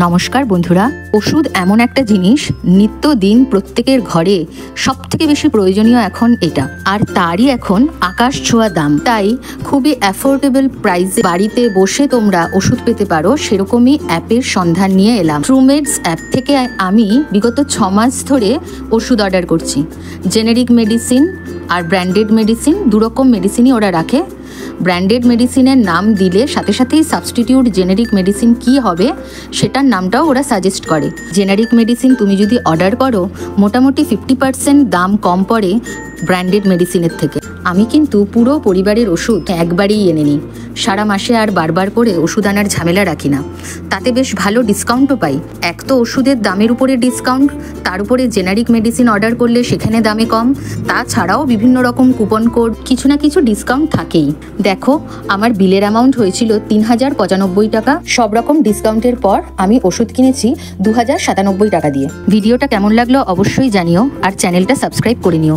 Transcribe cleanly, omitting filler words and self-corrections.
নমস্কার বন্ধুরা, ওষুধ এমন একটা জিনিস নিত্যদিন প্রত্যেকের ঘরে সবথেকে বেশি প্রয়োজনীয় এখন এটা, আর তারই এখন আকাশ ছোঁয়া দাম। তাই খুবই অ্যাফোর্ডেবল প্রাইসে বাড়িতে বসে তোমরা ওষুধ পেতে পারো, সেরকমই অ্যাপের সন্ধান নিয়ে এলাম। ট্রুমেডস অ্যাপ থেকে আমি বিগত 6 মাস ধরে ওষুধ অর্ডার করছি। জেনেরিক মেডিসিন আর ব্র্যান্ডেড মেডিসিন, দুরকম মেডিসিনই ওরা রাখে। ব্র্যান্ডেড মেডিসিনের নাম দিলে সাথে সাথেই সাবস্টিটিউট জেনেরিক মেডিসিন কি হবে সেটার নামটাও ওরা সাজেস্ট করে। জেনারিক মেডিসিন তুমি যদি অর্ডার করো মোটামুটি 50% দাম কম পড়ে ব্র্যান্ডেড মেডিসিনের থেকে। আমি কিন্তু পুরো পরিবারের ওষুধ একবারেই এনে নিই, সারা মাসে আর বারবার করে ওষুধ আনার ঝামেলা রাখি না। তাতে বেশ ভালো ডিসকাউন্টও পাই। এক তো ওষুধের দামের উপরে ডিসকাউন্ট, তার উপরে জেনারিক মেডিসিন অর্ডার করলে সেখানে দামে কম, তাছাড়াও বিভিন্ন রকম কুপন কোড, কিছু না কিছু ডিসকাউন্ট থাকেই। দেখো, আমার বিলের অ্যামাউন্ট হয়েছিল 3095 টাকা। সব রকম ডিসকাউন্টের পর আমি ওষুধ কিনেছি 2097 টাকা দিয়ে। ভিডিওটা কেমন লাগলো অবশ্যই জানিও, আর চ্যানেলটা সাবস্ক্রাইব করে নিও।